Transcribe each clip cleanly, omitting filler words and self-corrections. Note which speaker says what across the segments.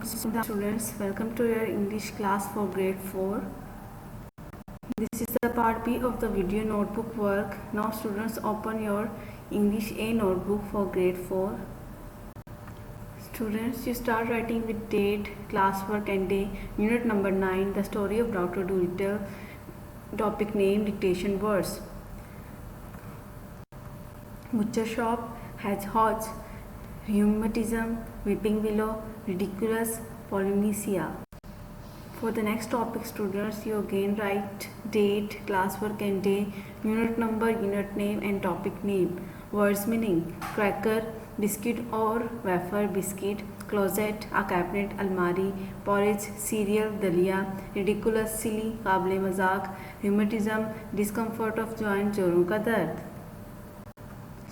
Speaker 1: Students, welcome to your English class for grade 4. This is the part B of the video notebook work. Now students, open your English A notebook for grade 4. Students, you start writing with date, classwork and day. Unit number 9, the story of Dr. Dolittle. Topic name, dictation words. Butcher shop, hedgehogs, rheumatism, weeping willow, ridiculous, Polynesia. For the next topic, students, you again write date, classwork and day, unit number, unit name and topic name. Words meaning: cracker, biscuit or wafer, biscuit, closet, a cabinet, almari, porridge, cereal, dalia, ridiculous, silly, काबिले मजाक, rheumatism, discomfort of joint, जोड़ों का दर्द.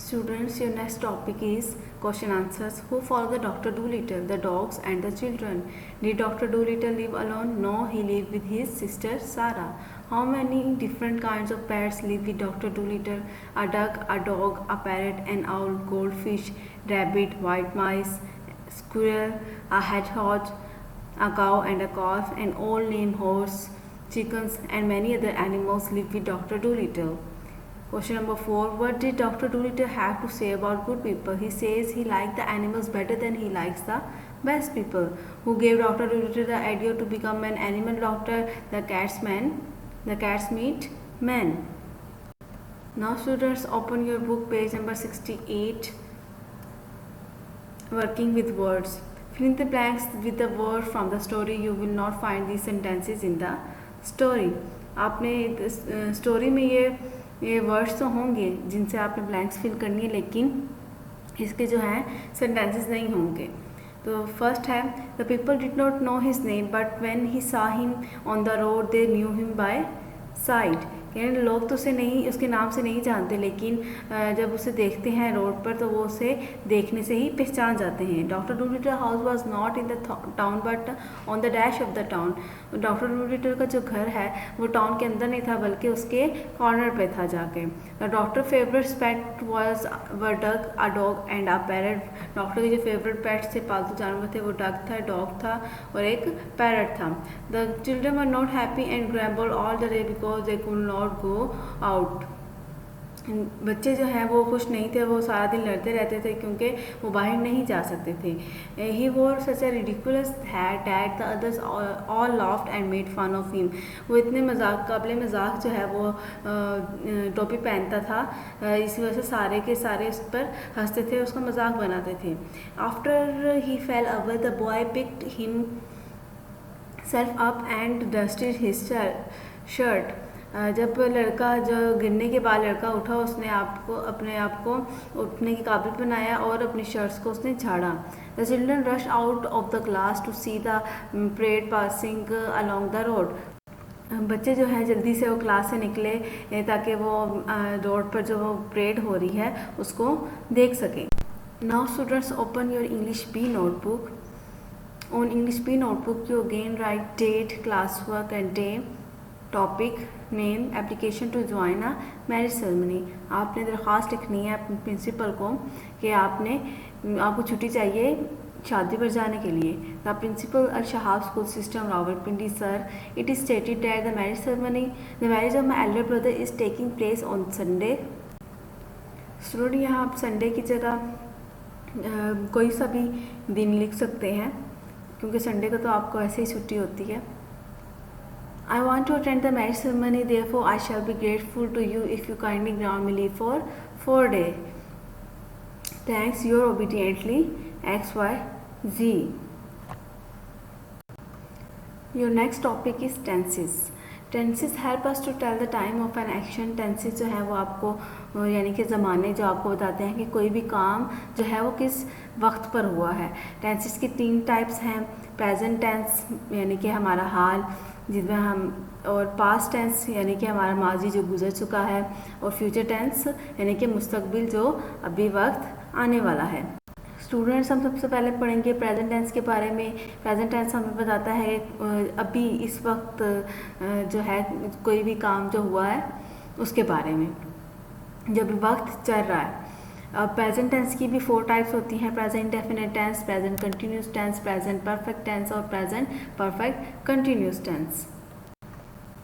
Speaker 1: Students, your next topic is question answers. Who followed the Dr. Dolittle? The dogs and the children. Did Dr. Dolittle live alone? No, he lived with his sister Sarah. How many different kinds of pets live with Dr. Dolittle? A duck, a dog, a parrot, an owl, goldfish, rabbit, white mice, squirrel, a hedgehog, a cow and a calf, an old lame horse, chickens and many other animals live with Dr. Dolittle. Question number 4. What did Dr. Dolittle have to say about good people? He says he liked the animals better than he likes the best people. Who gave Dr. Dolittle the idea to become an animal doctor? The cat's man. The cats meet men. Now students, open your book, page number 68. Working with words. Fill in the blanks with the word from the story. You will not find these sentences in the story. आपने story में ये words तो होंगे जिनसे आपने blanks fill करनी है, लेकिन इसके जो हैं सेंटेंसेस नहीं होंगे. तो फर्स्ट है, the people did not know his name but when he सा him on the road they knew him by site. यानी लोग तो उसे नहीं, उसके नाम से नहीं जानते, लेकिन जब उसे देखते हैं रोड पर तो वो उसे देखने से ही पहचान जाते हैं. Doctor Dolittle house was not in the town but on the dash of the town. Doctor Dolittle का जो घर है वो टाउन के अंदर नहीं था बल्कि उसके कॉर्नर पे था जाके. The doctor favourite pet was a duck, a dog and a parrot. Doctor के जो फेवरेट पेट्स थे, पालतू जानवर थे, वो डक था, डॉग था और एक पैरट था. The children were not happy and grumbled all the day because they could not go out. बच्चे जो हैं वो खुश नहीं थे, वो सारा दिन लड़ते रहते थे क्योंकि वो बाहर नहीं जा सकते थे. He wore such a ridiculous hat that the others all laughed and made fun of him. वो इतने काबिले मजाक जो है वो टोपी पहनता था, इसी वजह से सारे के सारे उस पर हंसते थे, उसका मजाक बनाते थे. After he fail our the boy picked him self up and dusted his shirt. जब लड़का जो गिरने के बाद लड़का उठा, उसने अपने आप को उठने के काबिल बनाया और अपनी शर्ट्स को उसने झाड़ा. The children rush out of the class to see the parade passing along the road. बच्चे जो हैं जल्दी से वो क्लास से निकले ताकि वो रोड पर जो वो परेड हो रही है उसको देख सकें. Now students, open your English B notebook. On English B notebook you again write date, class work and day, topic name, application to join a marriage ceremony. आपने दरख्वास्त लिखनी है अपने प्रिंसिपल को कि आपको छुट्टी चाहिए शादी पर जाने के लिए. The principal Al Shahab school system Rawalpindi sir, it is stated that the marriage ceremony, the marriage of my elder brother is taking place on Sunday. Student, यहाँ आप संडे की जगह कोई सा भी दिन लिख सकते हैं क्योंकि संडे को तो आपको ऐसे ही छुट्टी होती है. I want to attend the marriage ceremony, therefore I shall be grateful to you if you kindly grant me leave for 4 days. Thanks, yours obediently, XYZ. Your next topic is tenses. Tenses help us to tell the time of an action. Tenses जो है वो आपको यानी कि ज़माने जो आपको बताते हैं कि कोई भी काम जो है वो किस वक्त पर हुआ है. टेंसेस की 3 टाइप्स हैं. प्रेजेंट टेंस यानी कि हमारा हाल जिसमें हम, और पास्ट टेंस यानी कि हमारा माजी जो गुजर चुका है, और फ्यूचर टेंस यानी कि मुस्तकबिल जो अभी वक्त आने वाला है. स्टूडेंट्स, हम सबसे पहले पढ़ेंगे प्रेजेंट टेंस के बारे में. प्रेजेंट टेंस हमें बताता है अभी इस वक्त जो है कोई भी काम जो हुआ है उसके बारे में, जब वक्त चल रहा है. प्रेजेंट टेंस की भी 4 टाइप्स होती हैं, present definite tense, present continuous tense, present perfect tense और present perfect continuous tense.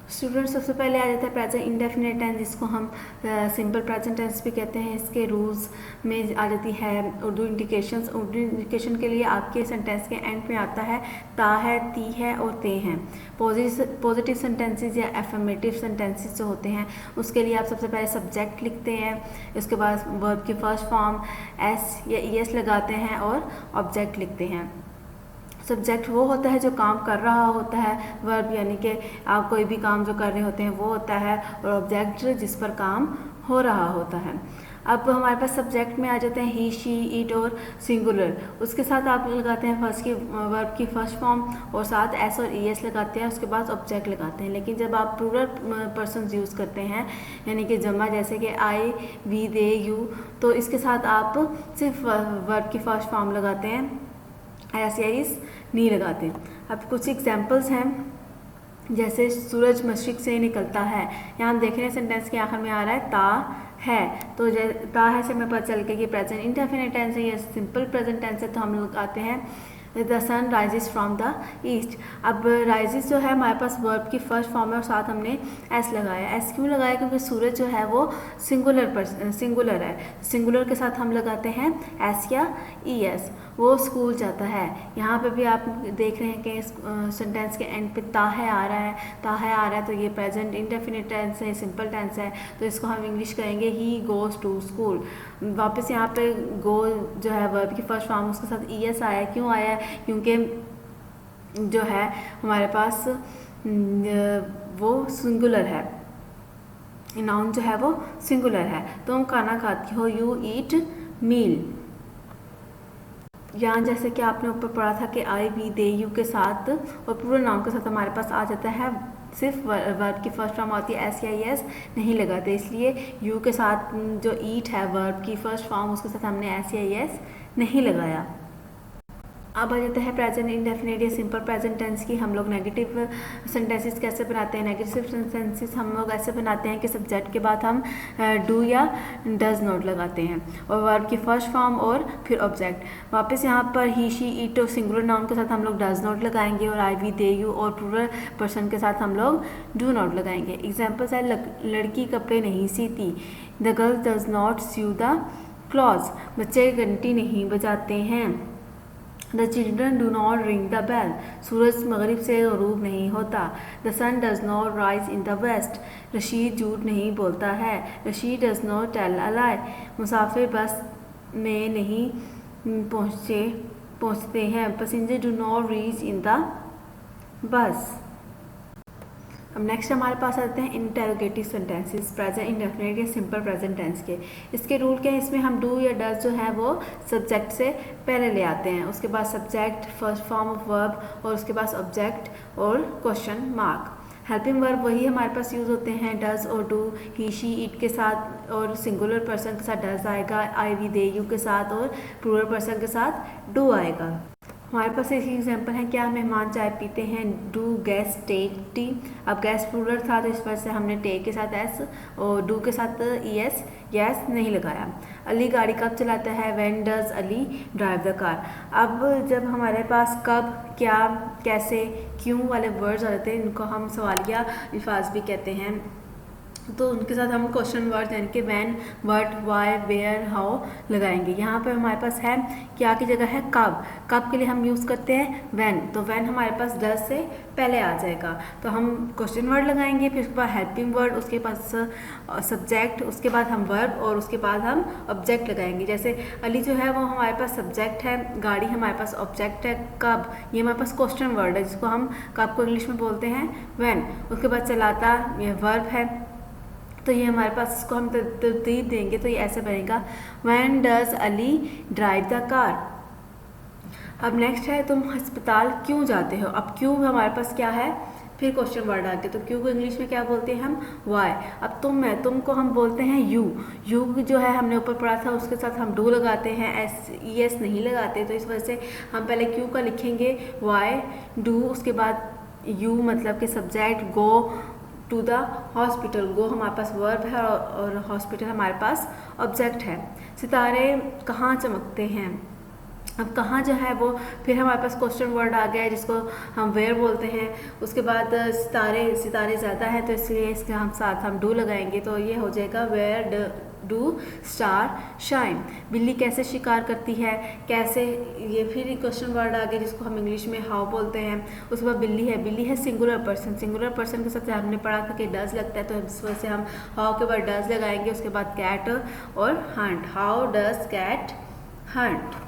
Speaker 1: Student सबसे पहले आ जाता है प्रेजेंट इंडेफिनिट टेंस, जिसको हम सिंपल प्रेजेंट टेंस भी कहते हैं। इसके रूल्स में आ जाती है उर्दू इंडिकेशंस। उर्दू इंडिकेशन के लिए आपके सेंटेंस के एंड में आता है ता है, ती है और ते हैं। पॉजिटिव सेंटेंसेस या एफर्मेटिव सेंटेंसेस जो होते हैं उसके लिए आप सबसे पहले सब्जेक्ट लिखते हैं, उसके बाद वर्ब की फर्स्ट फॉर्म एस या ईएस लगाते हैं और ऑब्जेक्ट लिखते हैं। सब्जेक्ट वो होता है जो काम कर रहा होता है, वर्ब यानी कि आप कोई भी काम जो कर रहे होते हैं वो होता है, और ऑब्जेक्ट जिस पर काम हो रहा होता है। अब हमारे पास सब्जेक्ट में आ जाते हैं ही, शी, इट और सिंगुलर। उसके साथ आप लगाते हैं फर्स्ट की वर्ब की फर्स्ट फॉर्म और साथ एस और ईएस लगाते हैं, उसके बाद ऑब्जेक्ट लगाते हैं। लेकिन जब आप प्लूरल पर्सन्स यूज़ करते हैं यानी कि जमा, जैसे कि आई, वी, दे, यू, तो इसके साथ आप सिर्फ वर्ब की फर्स्ट फॉर्म लगाते हैं, एस या इस नहीं लगाते। अब कुछ एग्जाम्पल्स हैं, जैसे सूरज मशरिक से निकलता है। यहाँ हम देख रहे हैं सेंटेंस के आखिर में आ रहा है ता है, तो ता है से हमें पता चल गया कि प्रेजेंट इंडेफिनिट टेंस है या सिंपल प्रेजेंट टेंस है, तो हम लोग आते हैं the sun rises from the east. अब राइजेस जो है हमारे पास वर्ब की फर्स्ट फॉर्म है और साथ हमने एस लगाया। एस क्यों लगाया? क्योंकि सूरज जो है वो सिंगुलर है। सिंगुलर के साथ हम लगाते हैं एस या ई एस। वो स्कूल जाता है। यहाँ पे भी आप देख रहे हैं कि सेंटेंस के एंड पे ता है आ रहा है, तो ये प्रेजेंट इंडेफिनिट टेंस है, सिंपल टेंस है, तो इसको हम इंग्लिश कहेंगे ही गोज़ टू स्कूल। वापस यहाँ पे गो जो है वर्ब की फर्स्ट फॉर्म, उसके साथ ई एस आया। क्यों आया? क्योंकि जो है हमारे पास वो सिंगुलर है, नाउन जो है वो सिंगुलर है। तुम खाना खाती हो, यू ईट मील। यहाँ जैसे कि आपने ऊपर पढ़ा था कि आई, वी, दे, यू के साथ और पूरे नाउन के साथ हमारे पास आ जाता है सिर्फ वर्ब की फर्स्ट फॉर्म आती है एस या एस नहीं लगाते, इसलिए यू के साथ जो ईट है वर्ब की फर्स्ट फॉर्म, उसके साथ हमने एस या एस नहीं लगाया। अब आ जाता है प्रेजेंट इंडेफिनिट या सिंपल प्रेजेंट टेंस की। हम लोग नेगेटिव सेंटेंसेस कैसे बनाते हैं? नेगेटिव सेंटेंसेस हम लोग ऐसे बनाते हैं कि सब्जेक्ट के बाद हम डू या डज नॉट लगाते हैं और वर्ब की फर्स्ट फॉर्म और फिर ऑब्जेक्ट। वापस यहाँ पर ही, शी, इट और सिंगुलर नाउन के साथ हम लोग डज नॉट लगाएंगे और आई, वी, दे, यू और प्लूरल पर्सन के साथ हम लोग डू नॉट लगाएंगे। एग्जाम्पल्स है लड़की कपड़े नहीं सीती, the girl does not sew the clothes, बच्चे घंटी नहीं बजाते हैं, the children do not ring the bell, सूरज मगरिब से गरूब नहीं होता, the sun does not rise in the west, Rashid झूठ नहीं बोलता है, Rashid does not tell a lie, मुसाफिर बस में नहीं पहुँचते हैं, passenger do not reach in the bus. अब नेक्स्ट हमारे पास आते हैं इंटेरोगेटिव सेंटेंसेस, प्रेजेंट इंडेफिनिट या सिंपल प्रेजेंट टेंस के। इसके रूल क्या है? इसमें हम डू या डज जो है वो सब्जेक्ट से पहले ले आते हैं, उसके बाद subject, first form of verb और उसके बाद ऑब्जेक्ट और क्वेश्चन मार्क। हेल्पिंग वर्ब वही हमारे पास यूज़ होते हैं डज और डू, ही, शी, इट के साथ और सिंगुलर पर्सन के साथ डज आएगा, आई, वी, दे, यू के साथ और प्लूरल पर्सन के साथ डू आएगा। हमारे पास एक एग्जाम्पल है, क्या मेहमान चाय पीते हैं, डू गेस्ट टेक टी। अब गेस्ट प्लूरल था तो इस वजह से हमने टेक के साथ एस और डू के साथ ई एस यस नहीं लगाया। अली गाड़ी कब चलाता है, when does Ali drive the car. अब जब हमारे पास कब, क्या, कैसे, क्यों वाले वर्ड्स आ जाते हैं, इनको हम सवालिया अल्फाज भी कहते हैं, तो उनके साथ हम क्वेश्चन वर्ड यानी कि when, what, why, where, how लगाएंगे। यहाँ पर हमारे पास है क्या की जगह है कब। कब के लिए हम यूज़ करते हैं व्हेन, तो व्हेन हमारे पास डज से पहले आ जाएगा, तो हम क्वेश्चन वर्ड लगाएंगे, फिर उसके बाद हेल्पिंग वर्ड, उसके पास सब्जेक्ट, उसके बाद हम वर्ब और उसके बाद हम ऑब्जेक्ट लगाएंगे। जैसे अली जो है वो हमारे पास सब्जेक्ट है, गाड़ी हमारे पास ऑब्जेक्ट है, कब ये हमारे पास क्वेश्चन वर्ड है जिसको हम कब को इंग्लिश में बोलते हैं व्हेन। उसके बाद चलाता ये वर्ब है, तो ये हमारे पास इसको हम तरतीब देंगे तो ये ऐसे बनेगा when does Ali drive the car. अब नेक्स्ट है तुम अस्पताल क्यों जाते हो। अब क्यों हमारे पास क्या है, फिर क्वेश्चन वर्ड आ गया, तो क्यों को इंग्लिश में क्या बोलते हैं हम वाई। अब तुम है, तुम को हम बोलते हैं यू जो है हमने ऊपर पढ़ा था उसके साथ हम डू लगाते हैं, एस ई एस नहीं लगाते, तो इस वजह से हम पहले क्यों का लिखेंगे वाई डू, उसके बाद यू मतलब कि subject, go to the hospital. Go हमारे पास वर्ब है और हॉस्पिटल हमारे पास ऑब्जेक्ट है। सितारे कहाँ चमकते हैं। अब कहाँ जो है वो फिर हमारे पास क्वेश्चन वर्ड आ गया है जिसको हम वेयर बोलते हैं। उसके बाद सितारे ज़्यादा हैं तो इसलिए इसके साथ हम डू लगाएंगे, तो ये हो जाएगा वेयर डू स्टार शाइन। बिल्ली कैसे शिकार करती है, कैसे, ये फिर क्वेश्चन वर्ड आ गया जिसको हम इंग्लिश में हाउ बोलते हैं। उसके बाद बिल्ली है सिंगुलर पर्सन के साथ हमने पढ़ा था कि डज लगता है, तो इस वजह से हम हाउ के बाद डज लगाएंगे। उसके बाद कैट और hunt, how does cat hunt.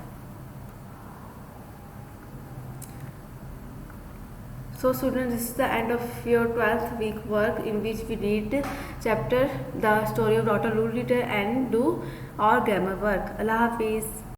Speaker 1: So students, this is the end of your 12th week work in which we read chapter The Story of Dr. Rule Reader and do our grammar work. Allah Hafiz.